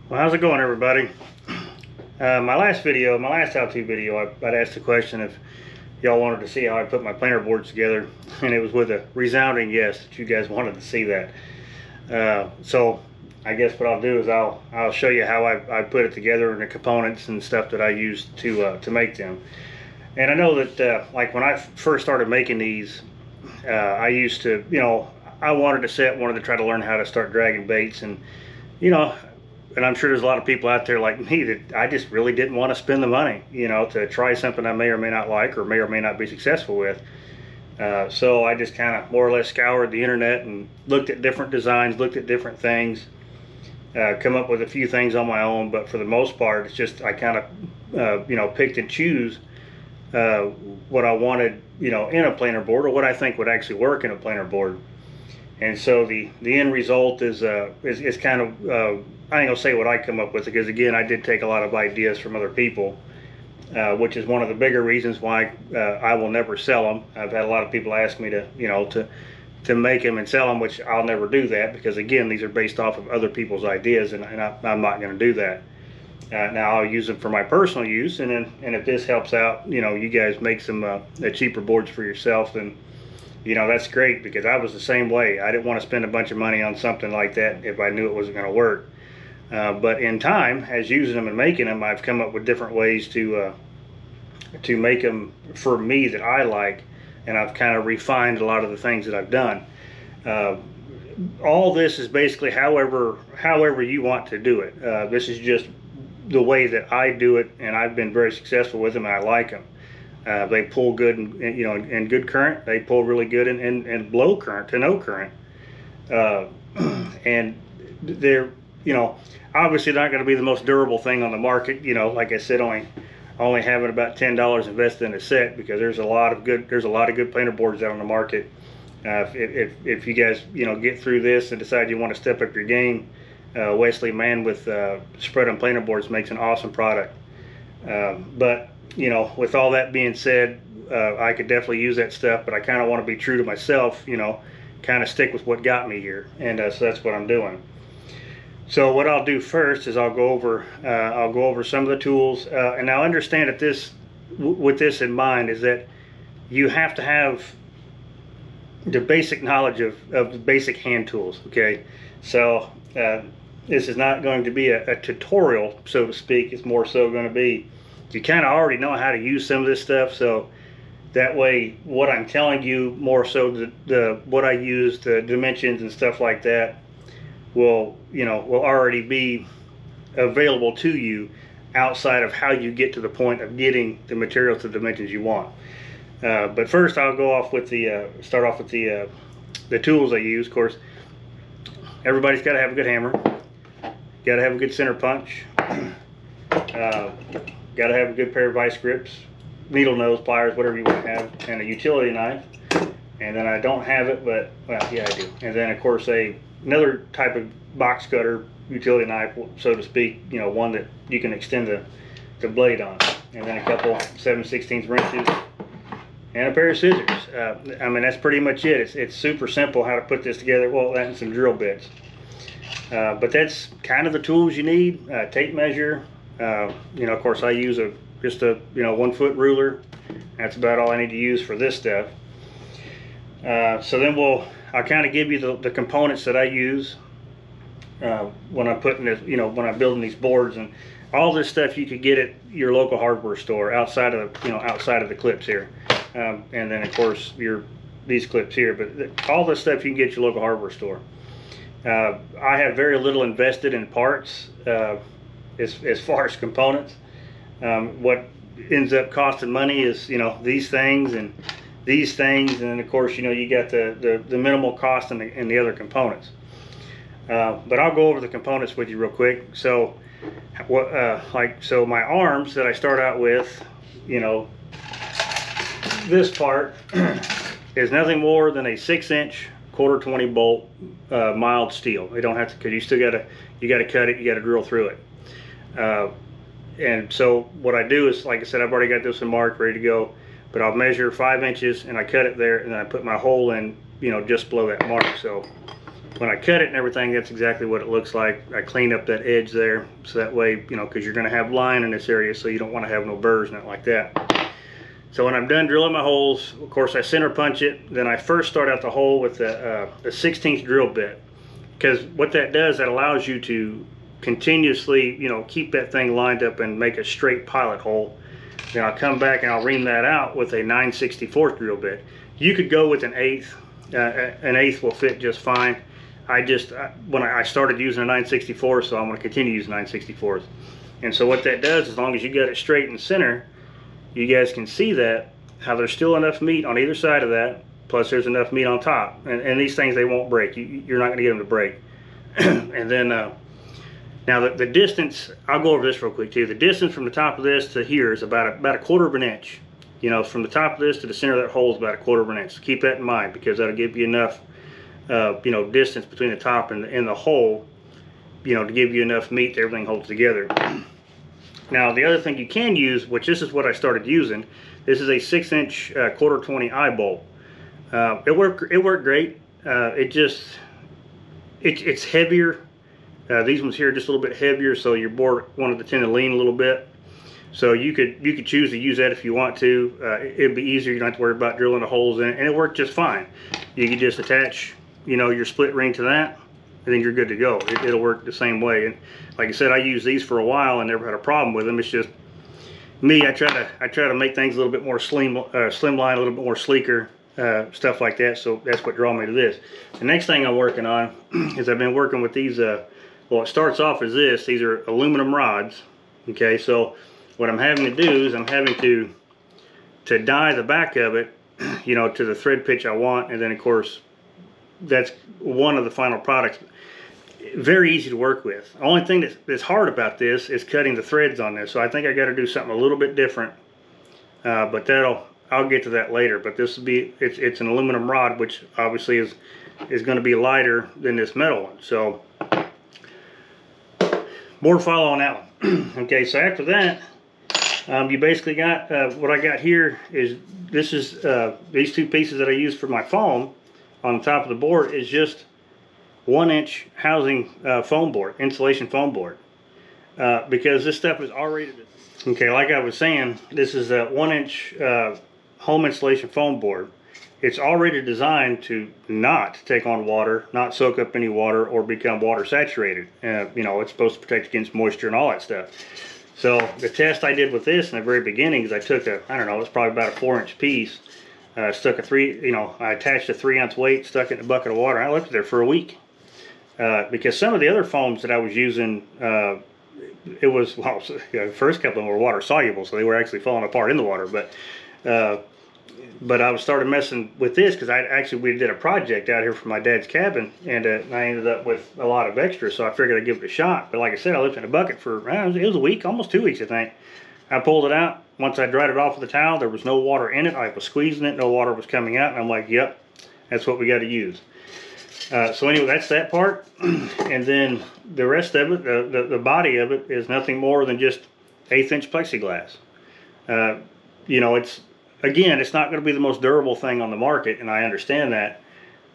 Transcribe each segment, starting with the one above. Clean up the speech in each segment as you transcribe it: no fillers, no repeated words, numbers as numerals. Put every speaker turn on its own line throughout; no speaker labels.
Well, how's it going, everybody? My last how-to video, I'd asked the question if y'all wanted to see how I put my planer boards together, and it was with a resounding yes that you guys wanted to see that. So I guess what I'll do is I'll show you how I put it together and the components and stuff that I used to make them. And I know that like when I first started making these, I used to, I wanted to try to learn how to start dragging baits, and you know, and I'm sure there's a lot of people out there like me that I just really didn't want to spend the money, to try something I may or may not like or may not be successful with. So I just kind of more or less scoured the internet and looked at different designs, looked at different things, come up with a few things on my own. But for the most part, it's just I kind of, picked and choose what I wanted, in a planer board, or what I think would actually work in a planer board. And so the end result is kind of I ain't gonna say what I come up with, because again I did take a lot of ideas from other people, which is one of the bigger reasons why I will never sell them. I've had a lot of people ask me to make them and sell them, which I'll never do that, because again these are based off of other people's ideas, and I'm not going to do that. Now I'll use them for my personal use, and if this helps out, you guys make some cheaper boards for yourself, then that's great, because I was the same way. I didn't want to spend a bunch of money on something like that if I knew it wasn't going to work. But in time, as using them and making them, I've come up with different ways to make them for me that I like, and I've kind of refined a lot of the things that I've done. All this is basically however you want to do it. This is just the way that I do it, and I've been very successful with them, and I like them. They pull good, in good current. They pull really good in low current to no current, and they're obviously not going to be the most durable thing on the market. Like I said, only having about $10 invested in a set, because there's a lot of good planer boards out on the market. If you guys get through this and decide you want to step up your game, Wesley Mann with Spread on Planer Boards makes an awesome product. But with all that being said, I could definitely use that stuff, but I kind of want to be true to myself, kind of stick with what got me here, and so that's what I'm doing. So what I'll do first is I'll go over some of the tools, and now understand that with this in mind, is that you have to have the basic knowledge of the basic hand tools. Okay, so this is not going to be a tutorial, so to speak. It's more so going to be, you kind of already know how to use some of this stuff, so that way what I'm telling you, more so what I use, the dimensions and stuff like that, will already be available to you, outside of how you get to the point of getting the materials to the dimensions you want. But first I'll start off with the tools I use. Of course, everybody's got to have a good hammer, got to have a good center punch, got to have a good pair of vice grips, needle nose, pliers, whatever you want to have, and a utility knife. And then I don't have it, but well, yeah, I do. And then of course another type of box cutter, utility knife, so to speak, one that you can extend the blade on. And then a couple 7/16 wrenches and a pair of scissors. I mean, that's pretty much it. It's super simple how to put this together. Well, that and some drill bits. But that's kind of the tools you need. Tape measure. Of course I use just a 1 foot ruler. That's about all I need to use for this stuff. So then I'll kind of give you the components that I use when I'm putting this, when I'm building these boards, and all this stuff you could get at your local hardware store, outside of the clips here, and then of course these clips here. But all this stuff you can get at your local hardware store. I have very little invested in parts as far as components. What ends up costing money is these things and these things, and then of course you got the minimal cost in the other components. But I'll go over the components with you real quick. So so my arms that I start out with, this part is nothing more than a 6-inch 1/4 bolt mild steel. You don't have to, because you still gotta cut it, you gotta drill through it. And so what I do is, like I said, I've already got this one marked, ready to go, but I'll measure 5 inches and I cut it there, and then I put my hole in, just below that mark. So when I cut it and everything, that's exactly what it looks like. I clean up that edge there, so that way, you know, because you're going to have line in this area, so you don't want to have no burrs, nothing like that. So when I'm done drilling my holes, of course I center punch it. Then I first start out the hole with the 16th drill bit, because what that does, that allows you to continuously, you know, keep that thing lined up and make a straight pilot hole. Then I'll come back and I'll ream that out with a 9/64 drill bit. You could go with an 1/8. An 1/8 will fit just fine. When I started using a 9/64, so I'm going to continue using 9/64s. And so what that does, as long as you got it straight in center, you guys can see that, how there's still enough meat on either side of that, plus there's enough meat on top. And these things, they won't break. You're not going to get them to break. And then, now the distance, I'll go over this real quick too. The distance from the top of this to here is about a 1/4 of an inch. You know, from the top of this to the center of that hole is about a 1/4 of an inch. So keep that in mind, because that'll give you enough, you know, distance between the top and the hole, you know, to give you enough meat that everything holds together. Now, the other thing you can use, which this is what I started using, this is a 6-inch 1/4-20 eye bolt. It worked great. It's heavier. These ones here are just a little bit heavier, so your board wanted to tend to lean a little bit. So you could choose to use that if you want to. It'd be easier. You don't have to worry about drilling the holes in it, and it worked just fine. You could just attach, you know, your split ring to that, and then you're good to go. It'll work the same way. And like I said, I used these for a while and never had a problem with them. It's just me. I try to make things a little bit more slimline, a little bit more sleeker, stuff like that. So that's what drew me to this. The next thing I'm working on is I've been working with these. Well, it starts off as this. These are aluminum rods. Okay, so what I'm having to do is I'm having to die the back of it, you know, to the thread pitch I want, and then of course that's one of the final products. Very easy to work with. The only thing that's hard about this is cutting the threads on this. So I think I got to do something a little bit different, but I'll get to that later. But this will be it's an aluminum rod, which obviously is going to be lighter than this metal one. So more to follow on that one. Okay, so after that, you basically got what I got here is these two pieces that I use for my foam on the top of the board is just 1-inch housing foam board, insulation foam board, because this stuff is already, okay, like I was saying, this is a 1-inch home insulation foam board. It's already designed to not take on water, not soak up any water, or become water saturated. You know, it's supposed to protect against moisture and all that stuff. So the test I did with this in the very beginning is I took I don't know, it's probably about a 4-inch piece, stuck I attached a 3-ounce weight, stuck it in a bucket of water. I left it there for a week. Because some of the other foams that I was using, the first couple of them were water soluble, so they were actually falling apart in the water. But I started messing with this because we did a project out here for my dad's cabin, and I ended up with a lot of extra, so I figured I'd give it a shot. But like I said, I left it in a bucket for it was a week, almost 2 weeks, I think. I pulled it out. Once I dried it off with a towel, there was no water in it. I was squeezing it, no water was coming out, and I'm like, yep, that's what we got to use. So anyway, that's that part. And then the rest of it, the body of it, is nothing more than just 1/8-inch plexiglass. You know, it's not going to be the most durable thing on the market, and I understand that.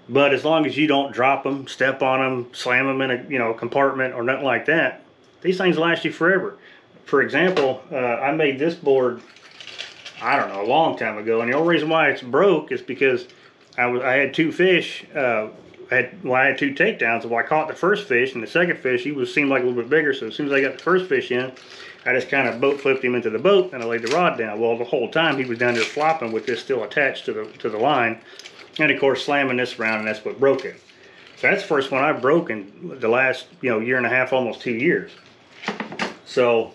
But as long as you don't drop them, step on them, slam them in a compartment or nothing like that, these things last you forever. For example, I made this board, I don't know, a long time ago, and the only reason why it's broke is because I had 2 fish. I had 2 takedowns. Well, I caught the first fish, and the second fish, seemed like a little bit bigger. So as soon as I got the first fish in, I just kind of boat flipped him into the boat, and I laid the rod down. Well, the whole time he was down there flopping with this still attached to the line, and of course slamming this around, and that's what broke it. So that's the first one I've broken the last year and a half, almost 2 years. So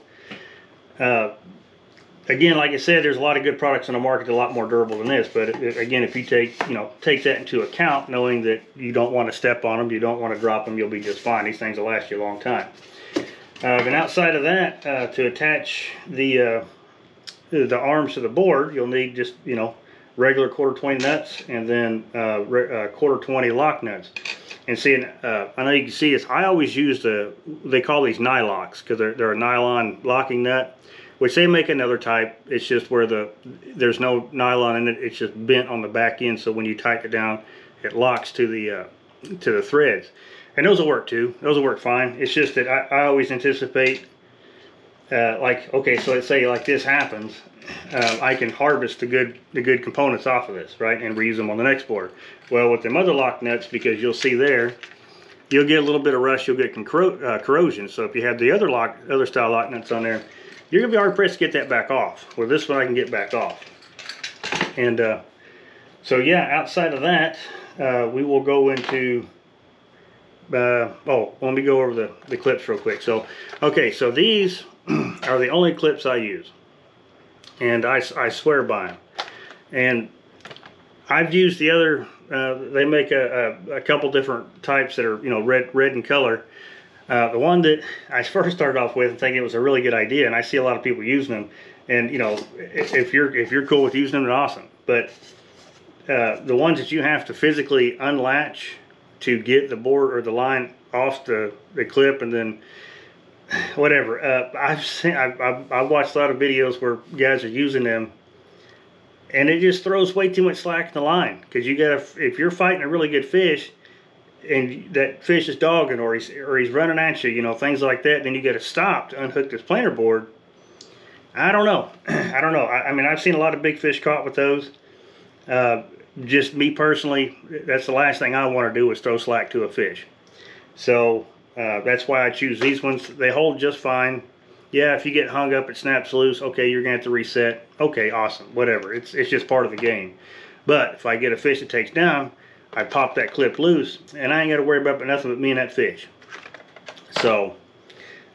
again, like I said, there's a lot of good products on the market, a lot more durable than this. But again, if you take that into account, knowing that you don't want to step on them, you don't want to drop them, you'll be just fine. These things will last you a long time. Then outside of that, to attach the arms to the board, you'll need just regular 1/4-20 nuts, and then 1/4-20 lock nuts. And see, I know you can see this. I always use they call these nylocks because they're a nylon locking nut, which they make another type. It's just where there's no nylon in it. It's just bent on the back end, so when you tighten it down, it locks to to the threads. And those will work too. Those will work fine. It's just that I always anticipate, like, okay, so let's say like this happens, I can harvest the good components off of this, right, and reuse them on the next board. Well, with them other lock nuts, because you'll see there, you'll get a little bit of rust, you'll get corrosion. So if you have the other style lock nuts on there, you're gonna be hard pressed to get that back off. Well, this one I can get back off. And so yeah, outside of that, we will go into. Oh, let me go over the clips real quick. So, okay, so these are the only clips I use, and I swear by them. And I've used the other. They make a couple different types that are, you know, red in color. The one that I first started off with and thinking it was a really good idea, and I see a lot of people using them. And you know, if you're cool with using them, then awesome. But the ones that you have to physically unlatch to get the board or the line off the clip, and then whatever. I've watched a lot of videos where guys are using them, and it just throws way too much slack in the line, because you gotta, if you're fighting a really good fish and that fish is dogging, or he's running at you, you know, things like that, then you got to stop to unhook this planer board. I don't know. I don't know. I mean, I've seen a lot of big fish caught with those. Just me personally, that's the last thing I want to do is throw slack to a fish. So that's why I choose these ones. They hold just fine. Yeah, if you get hung up, it snaps loose. Okay, you're gonna have to reset. Okay, awesome, whatever. It's just part of the game. But if I get a fish that takes down, I pop that clip loose, and I ain't got to worry about nothing but me and that fish. So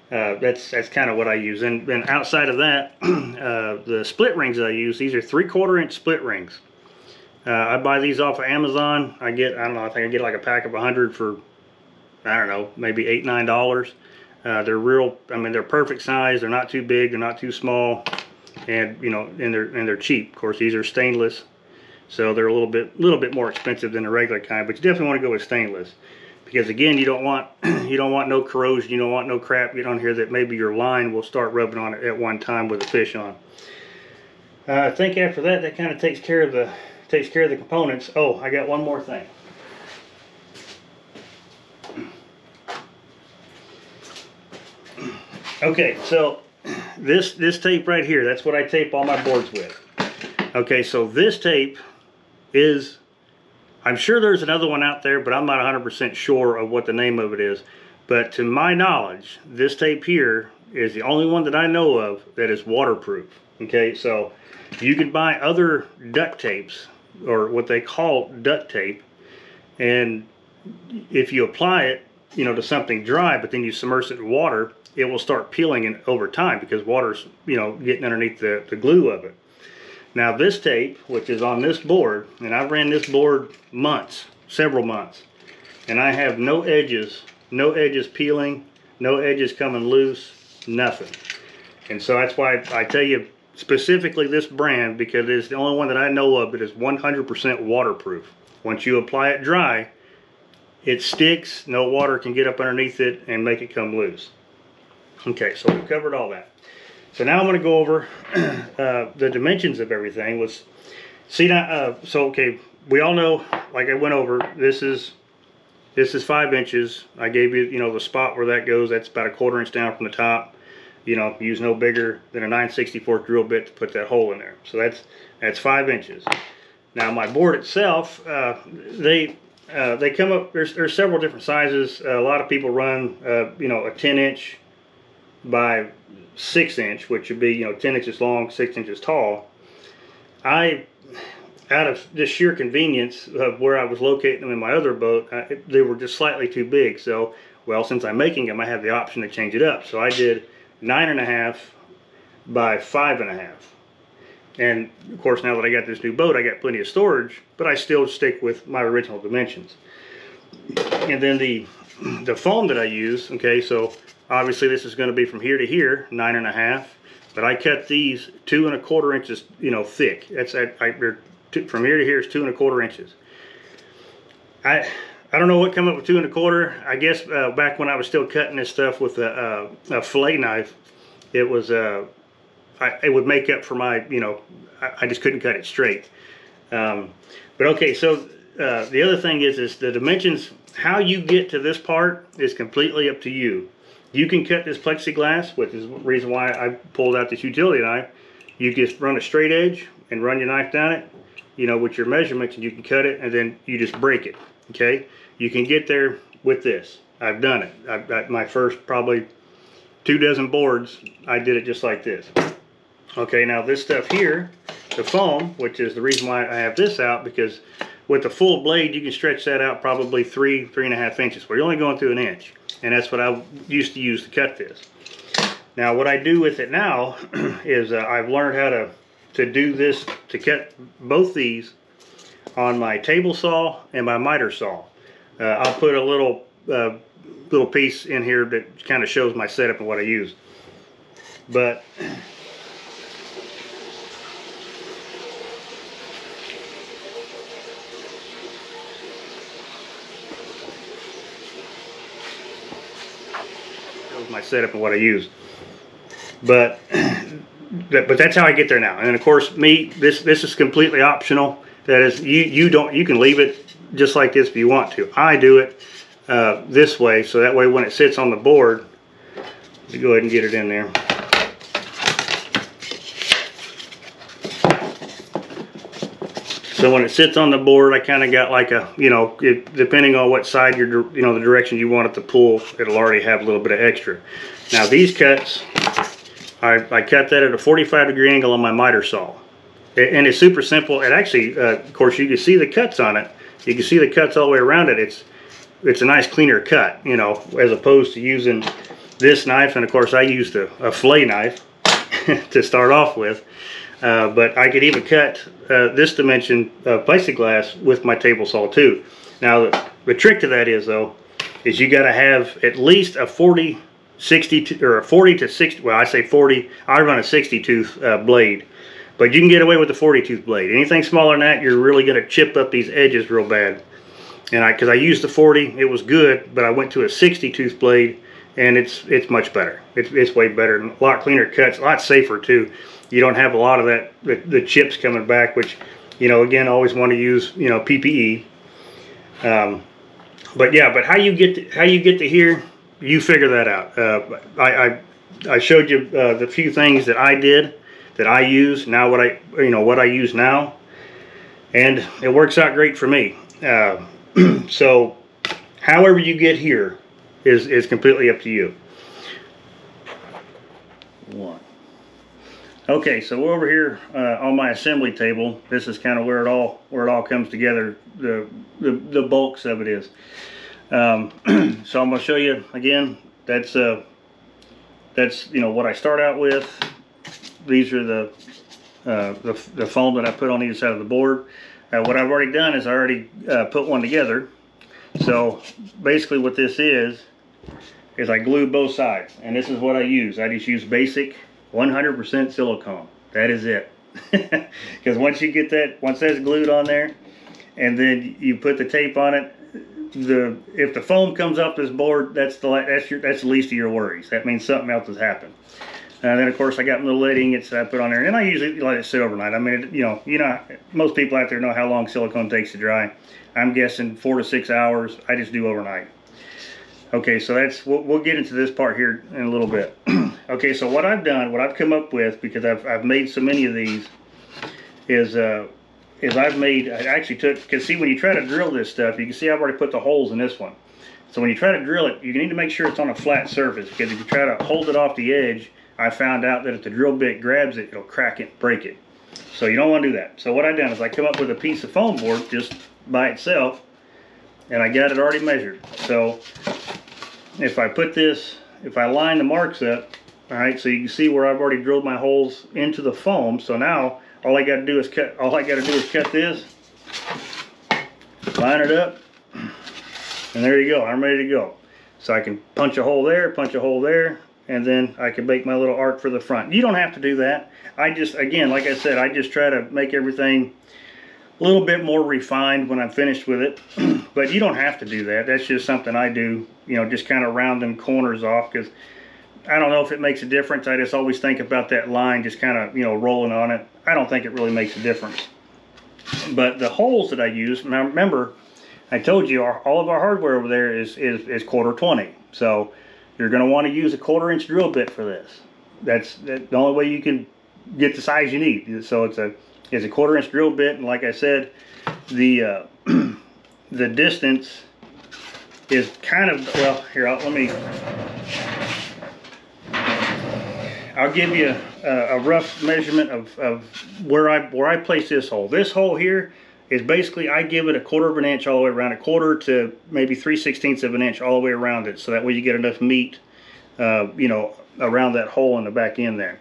that's kind of what I use. And then outside of that, the split rings I use, these are 3/4 inch split rings. I buy these off of Amazon. I don't know, I think I get like a pack of 100 for, I don't know, maybe $8, $9. They're real, I mean, they're perfect size. They're not too big, they're not too small, and you know, and they're cheap. Of course, these are stainless, so they're a little bit more expensive than the regular kind, but you definitely want to go with stainless, because again, you don't want no corrosion, you don't want no crap get on here that maybe your line will start rubbing on it at one time with a fish on. I think after that kind of takes care of the components. Oh, I got one more thing. Okay, so this tape right here, that's what I tape all my boards with. Okay, so this tape is, I'm sure there's another one out there, but I'm not 100% sure of what the name of it is. But to my knowledge, this tape here is the only one that I know of that is waterproof. Okay, so you can buy other duct tapes, or what they call duct tape, and if you apply it, you know, to something dry, but then you submerge it in water, it will start peeling over time, because water's, you know, getting underneath the glue of it. Now this tape, which is on this board, and I've ran this board months, several months, and I have no edges peeling, no edges coming loose, nothing. And so that's why I tell you specifically this brand, because it's the only one that I know of that is 100% waterproof. Once you apply it dry, it sticks, no water can get up underneath it and make it come loose. Okay, so we've covered all that. So now I'm going to go over the dimensions of everything. So okay, we all know, like I went over, this is 5 inches. I gave you, you know, the spot where that goes. That's about 1/4 inch down from the top. You know, use no bigger than a 9/64 drill bit to put that hole in there. So that's 5 inches. Now my board itself, they come up. There's several different sizes. A lot of people run, you know, a 10 inch by 6 inch, which would be, you know, 10 inches long, 6 inches tall. Out of just sheer convenience of where I was locating them in my other boat, they were just slightly too big. So, well, since I'm making them, I have the option to change it up. So I did 9.5 by 5.5. And of course, now that I got this new boat, I got plenty of storage, but I still stick with my original dimensions. And then the foam that I use, okay, so obviously this is going to be from here to here, 9.5, but I cut these 2 1/4 inches, you know, thick. That's from here to here is 2 1/4 inches. I don't know what came up with 2 1/4. I guess back when I was still cutting this stuff with a fillet knife, it was it would make up for my, you know, I just couldn't cut it straight. But okay, so the other thing is the dimensions. How you get to this part is completely up to you. You can cut this plexiglass, which is the reason why I pulled out this utility knife. You just run a straight edge and run your knife down it, you know, with your measurements, and you can cut it, and then you just break it. Okay, you can get there with this. I've done it. I've got my first probably 24 boards. I did it just like this. Okay, now this stuff here, the foam, which is the reason why I have this out, because with the full blade you can stretch that out probably 3.5 inches. Well, you're only going through an inch, and that's what I used to use to cut this. Now what I do with it now is I've learned how to do this, to cut both these on my table saw and my miter saw. I'll put a little piece in here that kind of shows my setup and what I use. But shows my setup and what I use. But that's how I get there now. And of course, this is completely optional. That is, you can leave it just like this if you want to. I do it this way, so that way when it sits on the board, you go ahead and get it in there. So when it sits on the board, I kind of got like a, you know, depending on what side you're, you know, the direction you want it to pull, it'll already have a little bit of extra. Now these cuts, I cut that at a 45-degree angle on my miter saw. And it's super simple. And actually, of course, you can see the cuts on it. You can see the cuts all the way around it. It's a nice cleaner cut, you know, as opposed to using this knife. And of course, I used a fillet knife to start off with. But I could even cut this dimension plexiglass with my table saw too. Now, the trick to that is, though, is you got to have at least a 40 or a 40 to 60, well, I say 40, I run a 60 tooth blade, but you can get away with the 40 tooth blade. Anything smaller than that, you're really going to chip up these edges real bad. And because I used the 40, it was good, but I went to a 60 tooth blade, and it's much better. It's way better, and a lot cleaner cuts, a lot safer too. You don't have a lot of that, the chips coming back, which, you know, again, always want to use, you know, PPE. But yeah, but how you get to here, you figure that out. I showed you the few things that I did, that I use now, what I use now, and it works out great for me. So however you get here is completely up to you. Okay, so we're over here on my assembly table. This is kind of where it all comes together. The bulks of it is. So I'm going to show you again. That's you know what I start out with. These are the foam that I put on either side of the board. What I've already done is I already put one together. So basically what this is I glue both sides, and this is what I use. I just use basic 100% silicone. That is it. Because once that's glued on there, and then you put the tape on it, if the foam comes off this board, that's the least of your worries. That means something else has happened. And then of course I got my little lead ingots that I put on there, and I usually let it sit overnight. I mean, you know, most people out there know how long silicone takes to dry. I'm guessing 4 to 6 hours. I just do overnight. Okay, so we'll get into this part here in a little bit. Okay, so what I've done, what I've come up with, because I've made so many of these, is I actually took, because see, when you try to drill this stuff, you can see I've already put the holes in this one. So when you try to drill it, you need to make sure it's on a flat surface, because if you try to hold it off the edge, I found out that if the drill bit grabs it, it'll crack it, break it. So you don't want to do that. So what I've done is I come up with a piece of foam board just by itself, and I got it already measured. So if I line the marks up, all right, so you can see where I've already drilled my holes into the foam. So now all I got to do is cut this, line it up, and there you go. I'm ready to go. So I can punch a hole there, and then I can make my little arc for the front. You don't have to do that. I just, again, like I said, I just try to make everything a little bit more refined when I'm finished with it. But you don't have to do that. That's just something I do, you know, just kind of rounding corners off, because I don't know if it makes a difference. I just always think about that line just kind of, you know, rolling on it. I don't think it really makes a difference. But the holes that I use, now remember, I told you all of our hardware over there is 1/4 20. So you're going to want to use a 1/4 inch drill bit for this. That's the only way you can get the size you need. So it's a 1/4 inch drill bit, and like I said, the the distance is kind of, well, here, I'll give you a rough measurement of where I place this hole. This hole here is basically, I give it 1/4 of an inch all the way around, 1/4 to maybe 3/16 of an inch all the way around it, so that way you get enough meat, you know, around that hole in the back end there.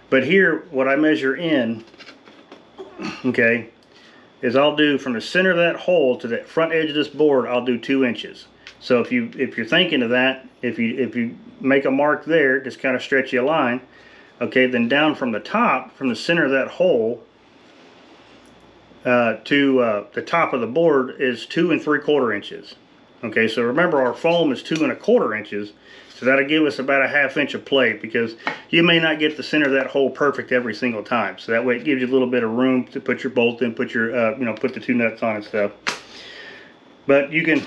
But here, what I measure in, okay, is I'll do from the center of that hole to the front edge of this board, I'll do 2 inches. So if you're thinking of that, if you make a mark there, just kind of stretch you a line, okay, then down from the top, from the center of that hole to the top of the board is 2 3/4 inches. Okay, so remember our foam is 2 1/4 inches, so that'll give us about a 1/2 inch of play, because you may not get the center of that hole perfect every single time. So that way it gives you a little bit of room to put your bolt in, put your you know, put the 2 nuts on and stuff. But you can,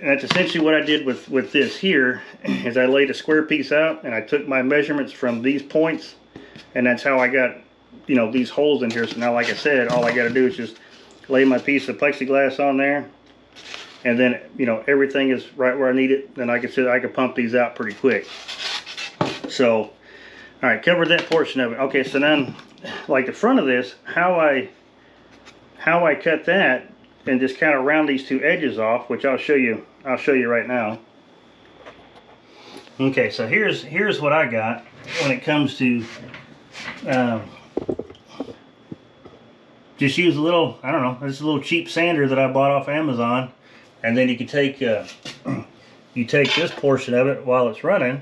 and that's essentially what I did with this here, is I laid a square piece out and I took my measurements from these points, and that's how I got, you know, these holes in here. So now, like I said, all I got to do is just lay my piece of plexiglass on there, and then, you know, everything is right where I need it. Then I can pump these out pretty quick. So, all right, covered that portion of it. Okay, so then, like the front of this, how I cut that, and just kind of round these 2 edges off, which I'll show you right now. Okay, so here's what I got when it comes to just use a little, I don't know, this is a little cheap sander that I bought off Amazon, and then you can take you take this portion of it while it's running,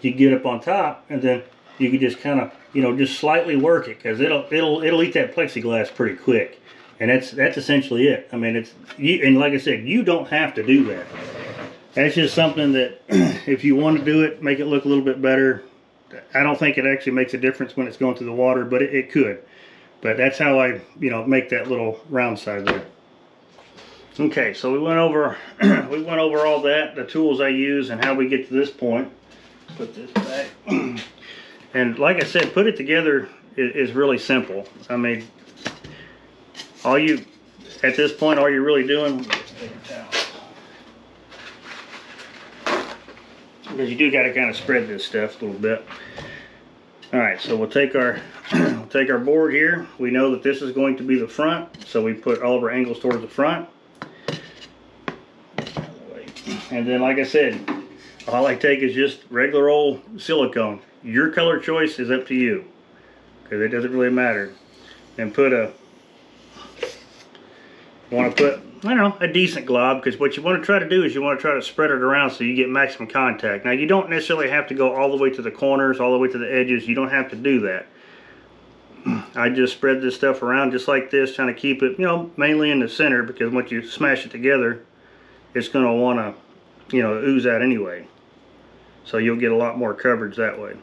you get up on top, and then you can just kind of, you know, just slightly work it, because it'll eat that plexiglass pretty quick. And that's essentially it. I mean, and like I said, you don't have to do that. That's just something that, if you want to do it, make it look a little bit better. I don't think it actually makes a difference when it's going through the water, but it could. But that's how I, you know, make that little round side there. Okay, so we went over all that, the tools I use, and how we get to this point. Put this back. And like I said, put it together is really simple. I mean, at this point, all you're really doing, because you do got to kind of spread this stuff a little bit. All right, so we'll take our board here. We know that this is going to be the front, so we put all of our angles towards the front. And then, like I said, all I take is just regular old silicone. Your color choice is up to you, because it doesn't really matter. And put want to put, I don't know, a decent glob, because what you want to try to do is you want to try to spread it around so you get maximum contact. Now, you don't necessarily have to go all the way to the corners, all the way to the edges. You don't have to do that. I just spread this stuff around just like this, trying to keep it, you know, mainly in the center, because once you smash it together, it's going to want to, you know, ooze out anyway. So you'll get a lot more coverage that way.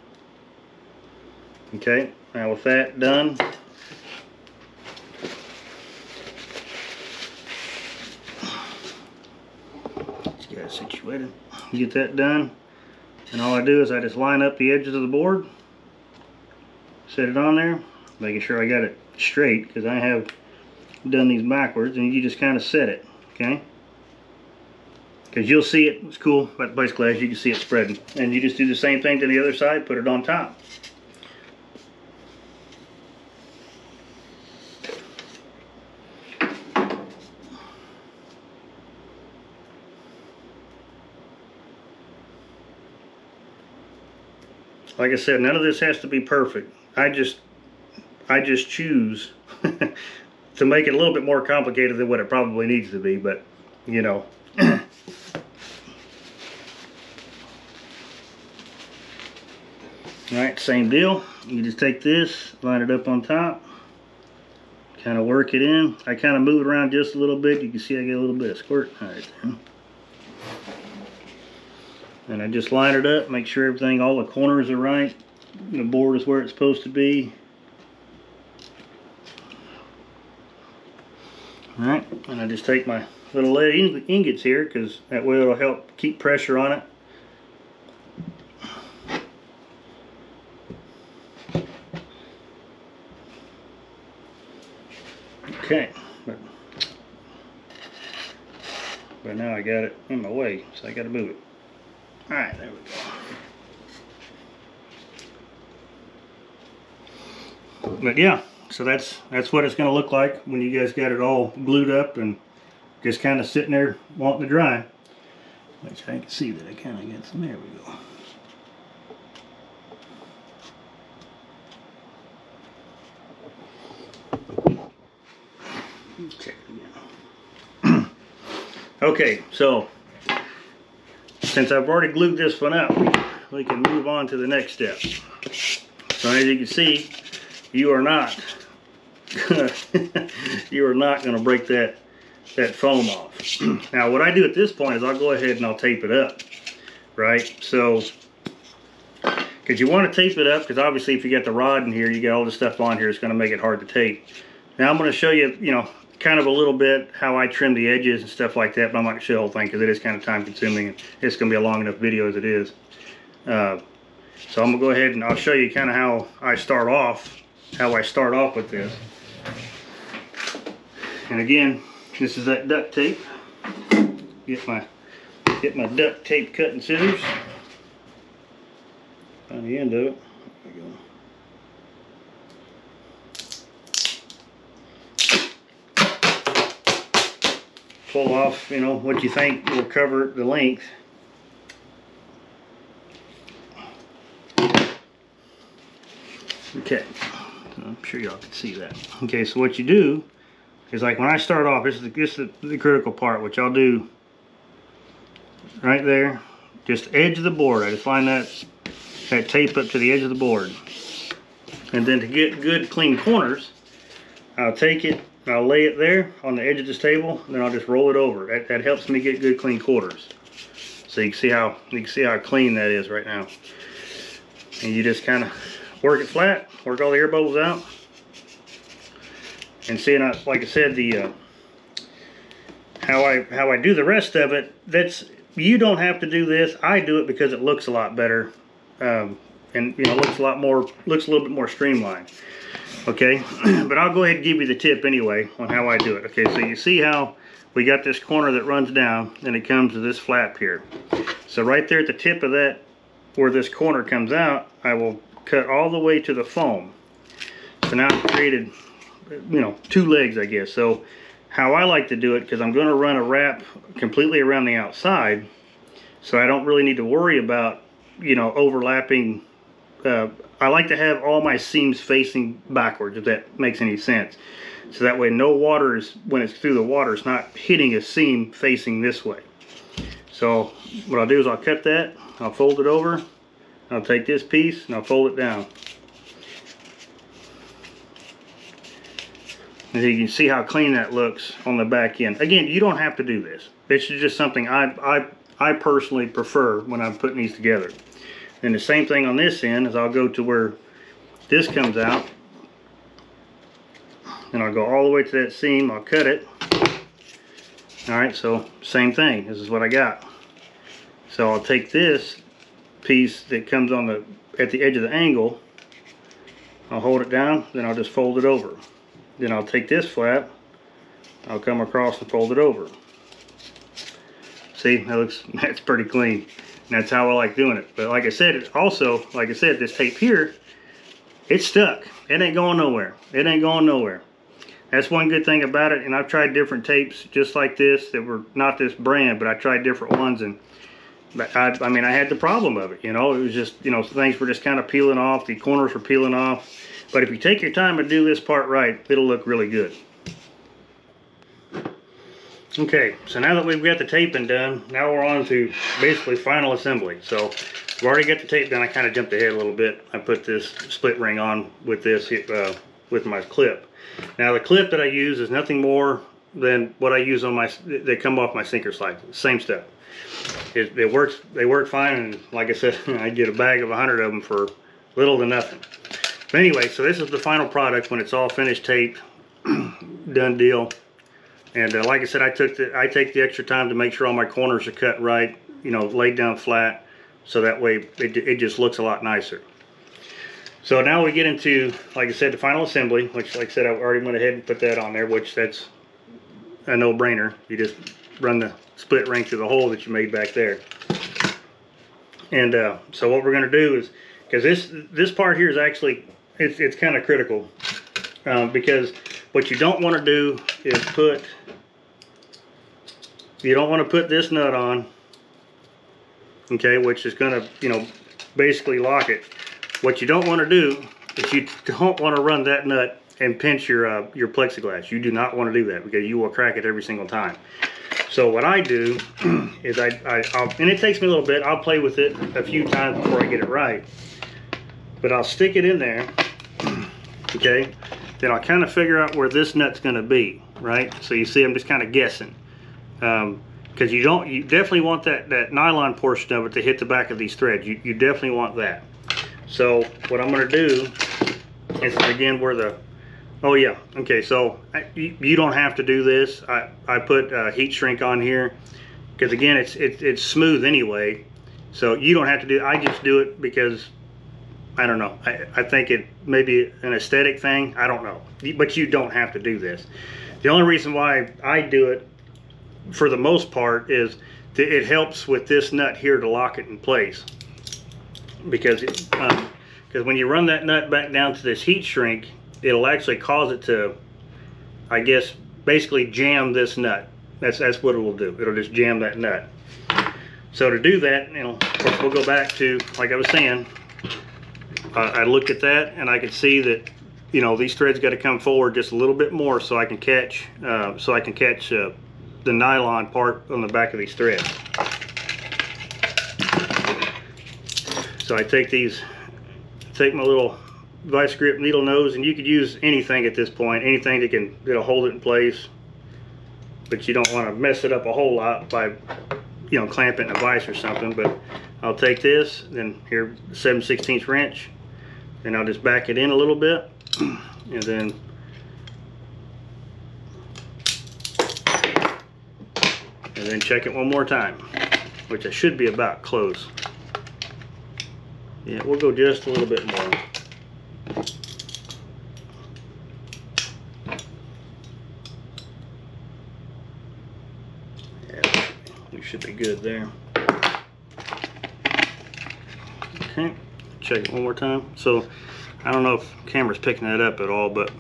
Okay, now with that done, situated. You get that done, and all I do is I just line up the edges of the board, set it on there, making sure I got it straight, because I have done these backwards, and you just kind of set it, okay? Because you'll see it, it's cool, but basically as you can see it spreading. And you just do the same thing to the other side, put it on top. Like I said, none of this has to be perfect. I just choose to make it a little bit more complicated than what it probably needs to be, but you know. Alright, same deal. You just take this, line it up on top, kind of work it in. I kind of move it around just a little bit. You can see I get a little bit of squirt. Alright then. And I just line it up, make sure everything, all the corners are right. The board is where it's supposed to be. All right, and I just take my little lead ingots here, because that way it'll help keep pressure on it. Okay, but now I got it in my way, so I got to move it. All right, there we go. But yeah, so that's what it's going to look like when you guys got it all glued up and just kind of sitting there wanting to dry. Which I can see that I kind of got some. There we go. Check it again. Okay, so since I've already glued this one up, we can move on to the next step. So as you can see, you are not going to break that foam off. Now what I do at this point is I'll go ahead and I'll tape it up, right? So because you want to tape it up, because obviously if you got the rod in here, you got all this stuff on here, it's going to make it hard to tape. Now I'm going to show you, kind of a little bit how I trim the edges and stuff like that, but I'm not going to show the whole thing because it is kind of time consuming and it's going to be a long enough video as it is. So I'm going to go ahead and I'll show you kind of how I start off with this. And again, this is that duct tape. Get my duct tape cutting scissors. On the end of it. There we go. Pull off, what you think will cover the length. Okay, so I'm sure y'all can see that. Okay, so what you do is, like when I start off, this is the critical part. What y'all do right there, just edge of the board. I just line that tape up to the edge of the board, and then to get good clean corners, I'll take it. I'll lay it there on the edge of this table, and then I'll just roll it over. That helps me get good clean quarters. So you can see how clean that is right now. And you just kind of work it flat, work all the air bubbles out. And see, like I said, how I do the rest of it, you don't have to do this. I do it because it looks a lot better, and looks a little bit more streamlined. Okay, but I'll go ahead and give you the tip anyway on how I do it. Okay, so you see how we got this corner that runs down and it comes to this flap here. So right there at the tip of that, where this corner comes out, I will cut all the way to the foam. So now I've created, two legs, I guess. So how I like to do it, because I'm going to run a wrap completely around the outside, so I don't really need to worry about, overlapping. I like to have all my seams facing backwards, if that makes any sense. So that way no water is, when it's through the water, it's not hitting a seam facing this way. So what I'll do is I'll cut that, I'll fold it over, I'll take this piece and I'll fold it down. And you can see how clean that looks on the back end. Again, you don't have to do this. This is just something I personally prefer when I'm putting these together. And the same thing on this end is I'll go to where this comes out, and I'll go all the way to that seam, I'll cut it. Alright, so same thing, this is what I got. So I'll take this piece that comes on at the edge of the angle, I'll hold it down, then I'll just fold it over. Then I'll take this flap, I'll come across and fold it over. See, that's pretty clean. And that's how I like doing it. But like I said, this tape here, it's stuck. It ain't going nowhere. It ain't going nowhere. That's one good thing about it. And I've tried different tapes just like this that were not this brand, but I tried different ones, and I mean, I had the problem of it. It was just, things were just kind of peeling off. The corners were peeling off. But if you take your time and do this part right, it'll look really good. Okay, so now that we've got the taping done, now we're on to basically final assembly. So we've already got the tape done. I kind of jumped ahead a little bit. I put this split ring on with this, with my clip. Now the clip that I use is nothing more than what I use on they come off my sinker slides. Same stuff. It works. They work fine, and like I said, I get a bag of 100 of them for little to nothing. But anyway, so this is the final product when it's all finished taped, done deal. And like I said, I take the extra time to make sure all my corners are cut right, you know, laid down flat, so that way it just looks a lot nicer. So now we get into, like I said, the final assembly, which, like I said, I already went ahead and put that on there, which that's a no-brainer. You just run the split ring through the hole that you made back there. And so what we're going to do is, because this part here is actually, it's kind of critical, because what you don't want to do is you don't want to put this nut on, okay, which is going to, you know, basically lock it. What you don't want to do is you don't want to run that nut and pinch your plexiglass. You do not want to do that, because you will crack it every single time. So what I do is I'll, and it takes me a little bit, I'll play with it a few times before I get it right. But I'll stick it in there, okay? Then I'll kind of figure out where this nut's going to be, right? So you see I'm just kind of guessing. Because you definitely want that nylon portion of it to hit the back of these threads. You definitely want that. So what I'm going to do is, again, where the, oh yeah, okay, so you don't have to do this. I put heat shrink on here because, again, it's smooth anyway, so you don't have to do. I just do it because, I don't know, I think it may be an aesthetic thing, I don't know, but you don't have to do this. The only reason why I do it for the most part is it helps with this nut here to lock it in place, because when you run that nut back down to this heat shrink, it'll actually cause it to, I guess, basically jam this nut. That's what it will do. It'll just jam that nut. So to do that, you know, of course, we'll go back to, like I was saying, I looked at that and I could see that, you know, these threads got to come forward just a little bit more so I can catch the nylon part on the back of these threads. So I take my little vice grip needle nose, and you could use anything at this point, anything that'll hold it in place, but you don't want to mess it up a whole lot by, you know, clamping a vise or something. But I'll take this, then here 7/16 wrench, and I'll just back it in a little bit, and then check it one more time, which I should be about close. Yeah, we'll go just a little bit more. Yeah, we should be good there. Okay, check it one more time. So I don't know if the camera's picking that up at all, but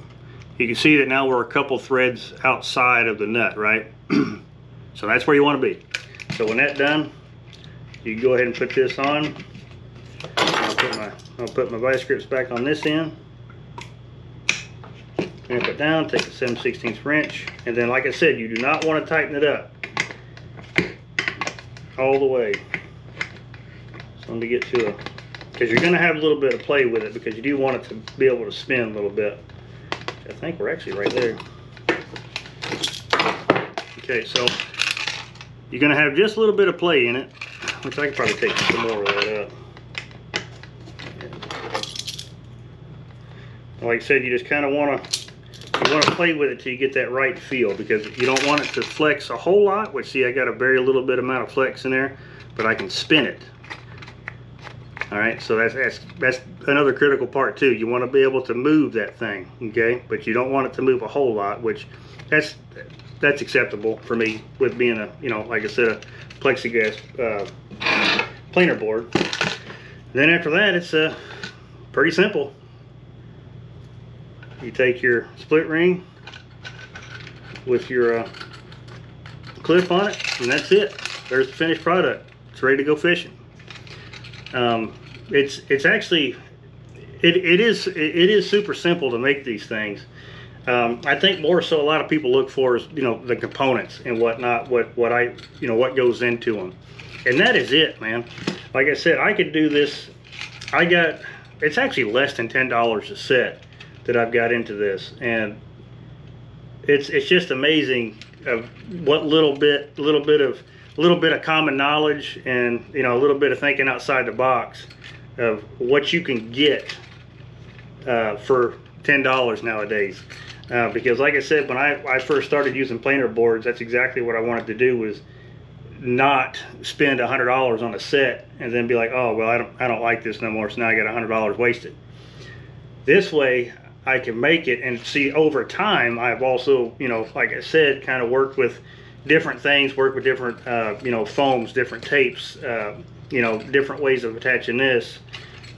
you can see that now we're a couple threads outside of the nut, right? So that's where you want to be. So when that's done, you go ahead and put this on. I'll put my vice grips back on this end. Clamp it down, take the 7/16 wrench, and then, like I said, you do not want to tighten it up all the way. So let me get to a, because you're going to have a little bit of play with it, because you do want it to be able to spin a little bit. I think we're actually right there. Okay, so you're going to have just a little bit of play in it, which I could probably take some more of that up. Like I said, you just kind of want to play with it till you get that right feel, because you don't want it to flex a whole lot, which, see, I got a very little bit amount of flex in there, but I can spin it. All right, so that's another critical part too. You want to be able to move that thing, okay? But you don't want it to move a whole lot, which that's acceptable for me with being a, you know, like I said, a plexiglass planer board. Then after that, it's pretty simple. You take your split ring with your clip on it, and that's it. There's the finished product. It's ready to go fishing. It's actually, it is super simple to make these things. I think more so a lot of people look for is, you know, the components and whatnot, what goes into them, and that is it, man. Like I said, I could do this. It's actually less than $10 a set that I've got into this, and it's just amazing of what little bit of common knowledge and, you know, a little bit of thinking outside the box of what you can get for $10 nowadays. Because like I said, when I first started using planer boards, that's exactly what I wanted to do, was not spend $100 on a set and then be like, oh well, I don't like this no more, so now I got $100 wasted. This way I can make it, and see, over time I've also, you know, like I said, kind of worked with different things, worked with different you know, foams, different tapes, you know, different ways of attaching this,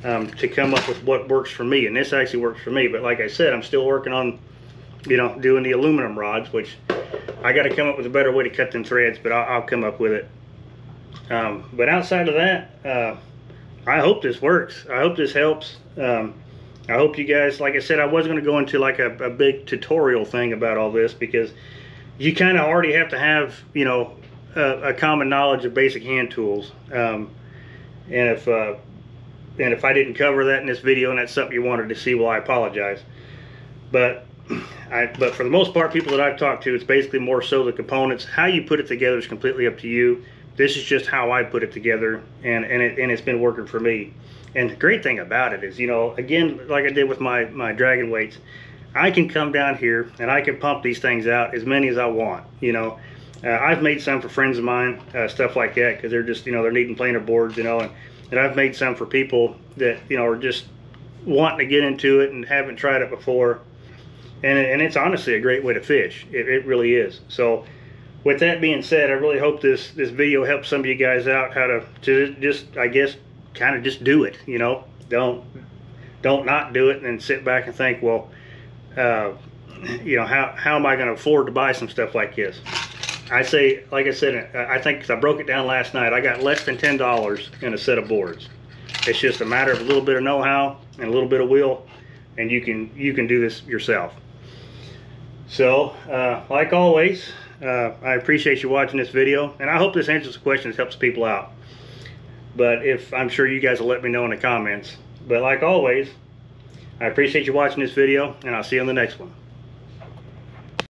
to come up with what works for me. And this actually works for me, but like I said, I'm still working on, you know, doing the aluminum rods, which I got to come up with a better way to cut them threads, but I'll come up with it. But outside of that, I hope this works. I hope this helps. I hope you guys, like I said, I was going to go into like a big tutorial thing about all this, because you kind of already have to have, you know, a common knowledge of basic hand tools. And if I didn't cover that in this video and that's something you wanted to see, well, I apologize. But for the most part, people that I've talked to, it's basically more so the components. How you put it together is completely up to you. This is just how I put it together, and it's been working for me. And the great thing about it is, you know, again, like I did with my dragon weights, I can come down here and I can pump these things out as many as I want. You know, I've made some for friends of mine, stuff like that, because they're just, you know, they're needing planer boards, you know, and I've made some for people that, you know, are just wanting to get into it and haven't tried it before. And it's honestly a great way to fish. It really is. So with that being said, I really hope this video helps some of you guys out how to just, I guess, kind of just do it. You know, don't not do it and then sit back and think, well, you know, how am I going to afford to buy some stuff like this? I say, like I said, I think, 'cause I broke it down last night, I got less than $10 in a set of boards. It's just a matter of a little bit of know-how and a little bit of will, and you can do this yourself. So like always, I appreciate you watching this video, and I hope this answers the questions, helps people out. But I'm sure you guys will let me know in the comments. But like always, I appreciate you watching this video, and I'll see you on the next one.